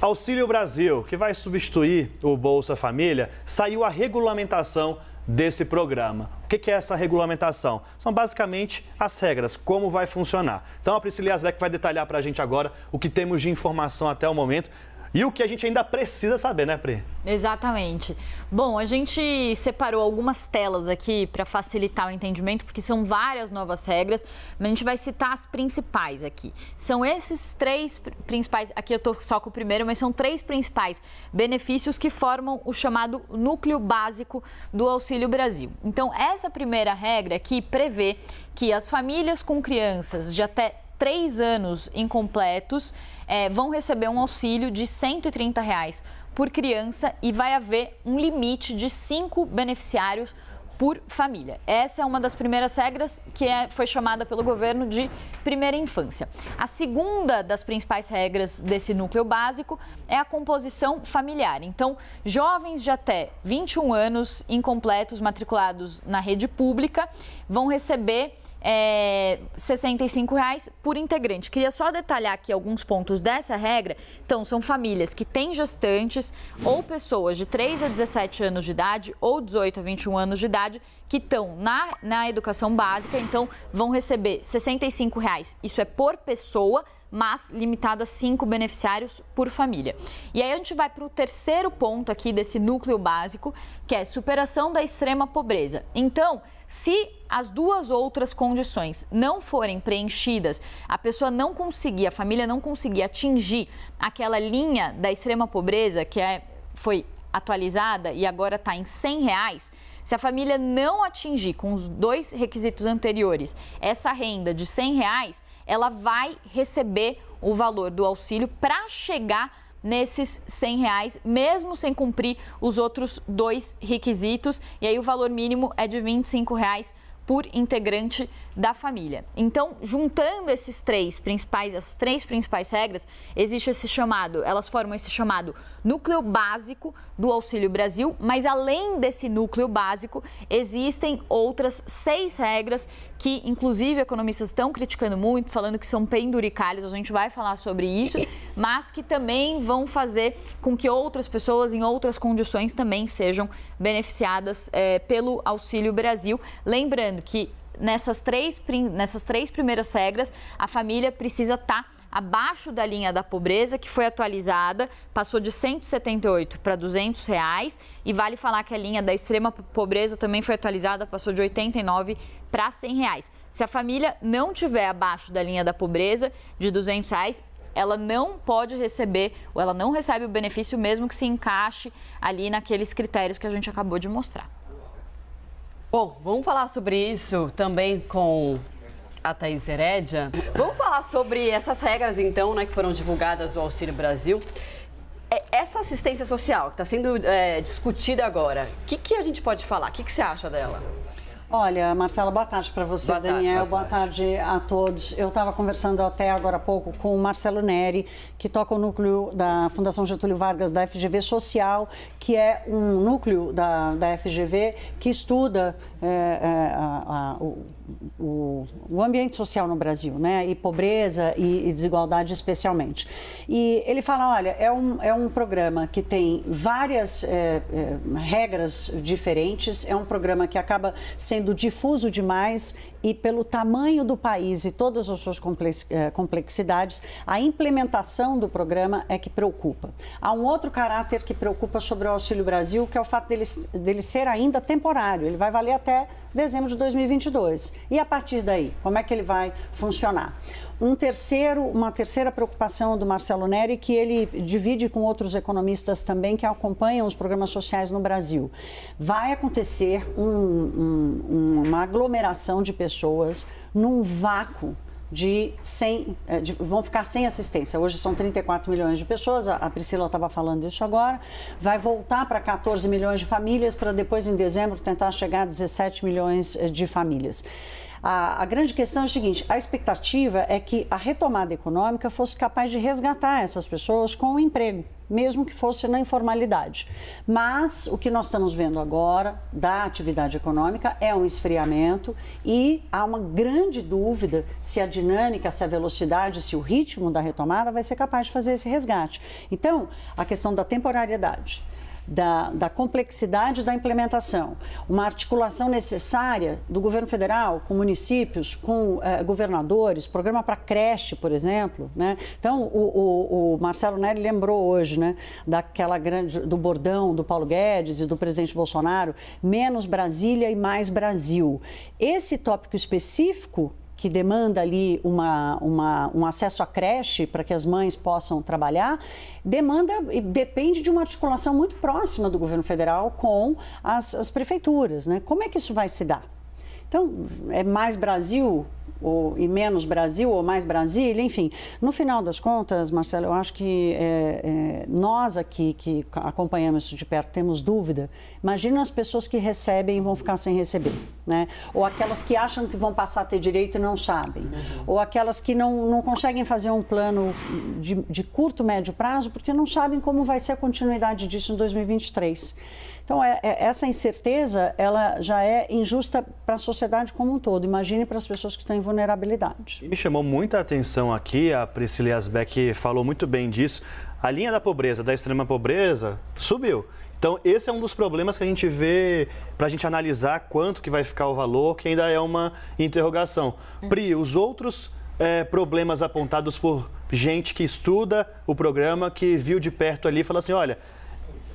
Auxílio Brasil, que vai substituir o Bolsa Família, saiu a regulamentação desse programa. O que é essa regulamentação? São basicamente as regras, como vai funcionar. Então a Priscila Yazbek vai detalhar para a gente agora o que temos de informação até o momento. E o que a gente ainda precisa saber, né, Pri? Exatamente. Bom, a gente separou algumas telas aqui para facilitar o entendimento, porque são várias novas regras, mas a gente vai citar as principais aqui. São esses três principais, aqui eu estou só com o primeiro, mas são três principais benefícios que formam o chamado núcleo básico do Auxílio Brasil. Então, essa primeira regra aqui prevê que as famílias com crianças de até 3 anos incompletos vão receber um auxílio de R$ 130 por criança e vai haver um limite de 5 beneficiários por família. Essa é uma das primeiras regras que foi chamada pelo governo de primeira infância. A segunda das principais regras desse núcleo básico é a composição familiar. Então, jovens de até 21 anos incompletos matriculados na rede pública vão receber R$ 65 por integrante. Queria só detalhar aqui alguns pontos dessa regra. Então, são famílias que têm gestantes ou pessoas de 3 a 17 anos de idade ou 18 a 21 anos de idade que estão na educação básica, então vão receber R$ 65. Isso é por pessoa, mas limitado a 5 beneficiários por família. E aí a gente vai para o terceiro ponto aqui desse núcleo básico, que é superação da extrema pobreza. Então, se as duas outras condições não forem preenchidas, a família não conseguir atingir aquela linha da extrema pobreza, que foi atualizada e agora está em R$ 100, se a família não atingir com os 2 requisitos anteriores essa renda de R$ 100, ela vai receber o valor do auxílio para chegar nesses R$ 100, mesmo sem cumprir os outros 2 requisitos. E aí o valor mínimo é de R$ 25 por integrante da família. Então, juntando as três principais regras, elas formam esse chamado núcleo básico do Auxílio Brasil, mas além desse núcleo básico, existem outras 6 regras que, inclusive, economistas estão criticando muito, falando que são penduricalhos, a gente vai falar sobre isso, mas que também vão fazer com que outras pessoas em outras condições também sejam beneficiadas pelo Auxílio Brasil. Lembrando que nessas três primeiras regras, a família precisa estar abaixo da linha da pobreza, que foi atualizada, passou de R$ 178 para R$ 200, e vale falar que a linha da extrema pobreza também foi atualizada, passou de R$ 89 para R$ 100. Se a família não estiver abaixo da linha da pobreza de R$ 200, ela não pode receber, ou ela não recebe o benefício mesmo que se encaixe ali naqueles critérios que a gente acabou de mostrar. Bom, vamos falar sobre isso também com a Thaís Herédia. Vamos falar sobre essas regras, então, né, que foram divulgadas do Auxílio Brasil. Essa assistência social que está sendo discutida agora, o que a gente pode falar? O que você acha dela? Olha, Marcela, boa tarde para você, boa Daniel. Tarde, boa tarde a todos. Eu estava conversando até agora há pouco com o Marcelo Neri, que toca o núcleo da Fundação Getúlio Vargas da FGV Social, que é um núcleo da FGV que estuda o ambiente social no Brasil, né? E pobreza e desigualdade especialmente. E ele fala, olha, é um programa que tem várias regras diferentes, é um programa que acaba sendo difuso demais e pelo tamanho do país e todas as suas complexidades, a implementação do programa é que preocupa. Há um outro caráter que preocupa sobre o Auxílio Brasil, que é o fato dele ser ainda temporário. Ele vai valer até dezembro de 2022. E a partir daí, como é que ele vai funcionar? Uma terceira preocupação do Marcelo Neri, que ele divide com outros economistas também que acompanham os programas sociais no Brasil. Vai acontecer uma aglomeração de pessoas num vácuo vão ficar sem assistência. Hoje são 34 milhões de pessoas, a Priscila estava falando isso agora, vai voltar para 14 milhões de famílias para depois, em dezembro, tentar chegar a 17 milhões de famílias. A grande questão é o seguinte, a expectativa é que a retomada econômica fosse capaz de resgatar essas pessoas com o emprego, mesmo que fosse na informalidade. Mas o que nós estamos vendo agora da atividade econômica é um esfriamento e há uma grande dúvida se a dinâmica, se a velocidade, se o ritmo da retomada vai ser capaz de fazer esse resgate. Então, a questão da temporariedade, da complexidade da implementação, uma articulação necessária do governo federal com municípios, com governadores, programa para creche, por exemplo, né? Então, o Marcelo Neri lembrou hoje, né, do bordão do Paulo Guedes e do presidente Bolsonaro, menos Brasília e mais Brasil. Esse tópico específico que demanda ali um acesso à creche para que as mães possam trabalhar, depende de uma articulação muito próxima do governo federal com as prefeituras, né? Como é que isso vai se dar? Então, é mais Brasil e menos Brasil ou mais Brasília, enfim. No final das contas, Marcelo, eu acho que nós aqui que acompanhamos isso de perto temos dúvida. Imagina as pessoas que recebem e vão ficar sem receber, né? Ou aquelas que acham que vão passar a ter direito e não sabem. Ou aquelas que não conseguem fazer um plano de curto, médio prazo porque não sabem como vai ser a continuidade disso em 2023. Então, essa incerteza, ela já é injusta para a sociedade como um todo. Imagine para as pessoas que estão em vulnerabilidade. Me chamou muita atenção aqui, a Priscila Yazbek falou muito bem disso, a linha da pobreza, da extrema pobreza, subiu. Então, esse é um dos problemas que a gente vê para a gente analisar quanto que vai ficar o valor, que ainda é uma interrogação. Pri, os outros problemas apontados por gente que estuda o programa, que viu de perto ali e fala assim, olha,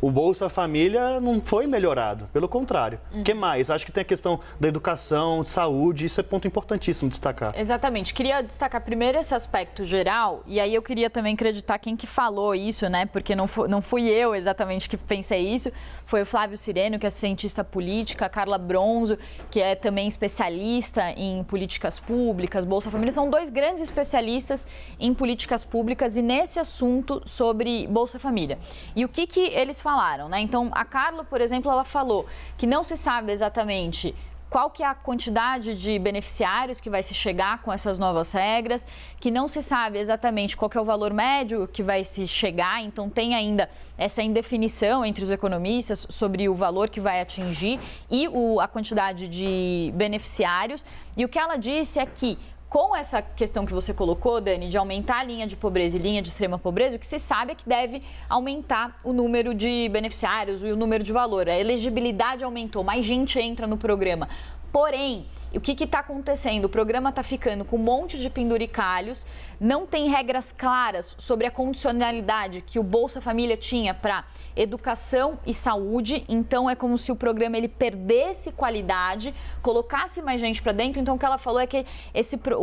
o Bolsa Família não foi melhorado, pelo contrário. O que mais? Acho que tem a questão da educação, de saúde, isso é ponto importantíssimo de destacar. Exatamente. Queria destacar primeiro esse aspecto geral, e aí eu queria também acreditar quem que falou isso, né? Porque não fui eu exatamente que pensei isso, foi o Flávio Sireno, que é cientista política, a Carla Bronzo, que é também especialista em políticas públicas, Bolsa Família, são dois grandes especialistas em políticas públicas e nesse assunto sobre Bolsa Família. E o que eles falaram, né? Então, a Carla, por exemplo, ela falou que não se sabe exatamente qual que é a quantidade de beneficiários que vai se chegar com essas novas regras, que não se sabe exatamente qual que é o valor médio que vai se chegar, então tem ainda essa indefinição entre os economistas sobre o valor que vai atingir e a quantidade de beneficiários. E o que ela disse é que com essa questão que você colocou, Dani, de aumentar a linha de pobreza e linha de extrema pobreza, o que se sabe é que deve aumentar o número de beneficiários e o número de valor. A elegibilidade aumentou, mais gente entra no programa. Porém, o que está acontecendo? O programa está ficando com um monte de penduricalhos, não tem regras claras sobre a condicionalidade que o Bolsa Família tinha para educação e saúde, então é como se o programa ele perdesse qualidade, colocasse mais gente para dentro. Então o que ela falou é que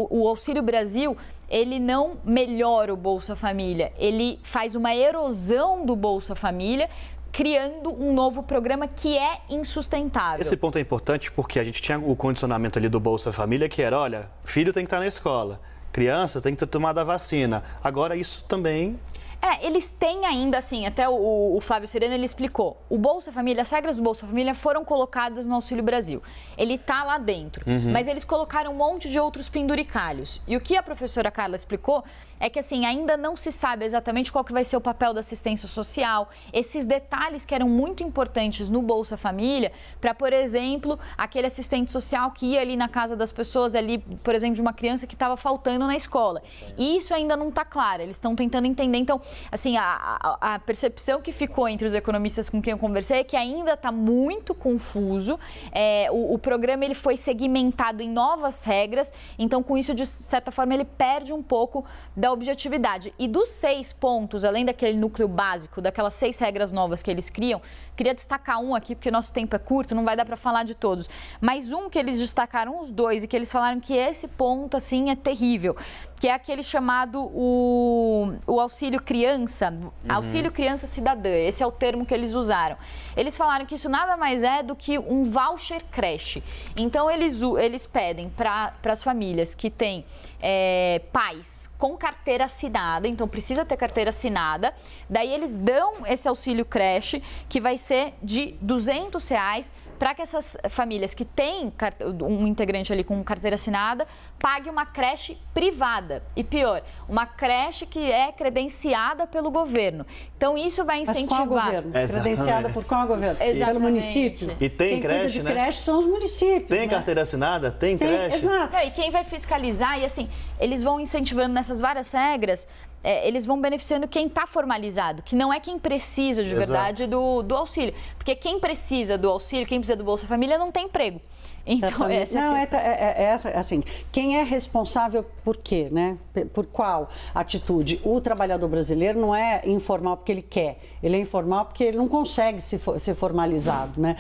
o Auxílio Brasil, ele não melhora o Bolsa Família, ele faz uma erosão do Bolsa Família, criando um novo programa que é insustentável. Esse ponto é importante porque a gente tinha o condicionamento ali do Bolsa Família que era, olha, filho tem que estar na escola, criança tem que ter tomado a vacina. Agora isso também... Eles têm ainda, assim, até o Flávio Sireno, ele explicou, o Bolsa Família, as regras do Bolsa Família foram colocadas no Auxílio Brasil. Ele está lá dentro, mas eles colocaram um monte de outros penduricalhos. E o que a professora Carla explicou é que, assim, ainda não se sabe exatamente qual que vai ser o papel da assistência social, esses detalhes que eram muito importantes no Bolsa Família, para, por exemplo, aquele assistente social que ia ali na casa das pessoas, ali, por exemplo, de uma criança que estava faltando na escola. E isso ainda não está claro, eles estão tentando entender. Então, assim, a percepção que ficou entre os economistas com quem eu conversei é que ainda está muito confuso. O programa ele foi segmentado em novas regras, então com isso, de certa forma, ele perde um pouco da objetividade. E dos 6 pontos, além daquele núcleo básico, daquelas 6 regras novas que eles criam, queria destacar um aqui, porque nosso tempo é curto, não vai dar para falar de todos. Mas um que eles destacaram, os 2, e que eles falaram que esse ponto, assim, é terrível, que é aquele chamado o Auxílio Criança, Auxílio Criança Cidadã, esse é o termo que eles usaram. Eles falaram que isso nada mais é do que um voucher creche. Então, eles pedem para as famílias que têm pais com carteira assinada, então precisa ter carteira assinada, daí eles dão esse auxílio creche, que vai ser de R$ 200 para que essas famílias que têm um integrante ali com carteira assinada pague uma creche privada. E pior, uma creche que é credenciada pelo governo. Então, isso vai incentivar... Mas qual governo? Credenciada por qual governo? Exatamente. Pelo município? E tem quem creche, cuida de né? creche são os municípios. Tem né? carteira assinada? Tem creche? Exato. Não, e quem vai fiscalizar, e assim, eles vão incentivando nessas várias regras, eles vão beneficiando quem está formalizado, que não é quem precisa de verdade do auxílio. Porque quem precisa do auxílio, quem precisa do Bolsa Família, não tem emprego. Então, essa não, é a questão. assim, quem é responsável por quê, né? Por qual atitude? O trabalhador brasileiro não é informal porque ele quer, ele é informal porque ele não consegue ser formalizado, né?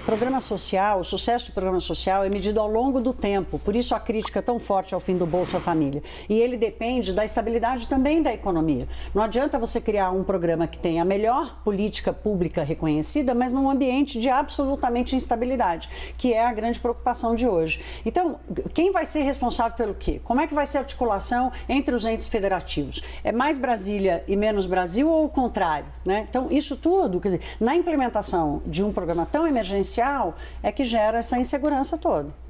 Programa social, o sucesso do programa social é medido ao longo do tempo, por isso a crítica tão forte ao fim do Bolsa Família. E ele depende da estabilidade também da economia. Não adianta você criar um programa que tenha a melhor política pública reconhecida, mas num ambiente de absolutamente instabilidade, que é a grande preocupação de hoje. Então, quem vai ser responsável pelo quê? Como é que vai ser a articulação entre os entes federativos? É mais Brasília e menos Brasil ou o contrário, né? Então, isso tudo, quer dizer, na implementação de um programa tão emergencial, é que gera essa insegurança toda.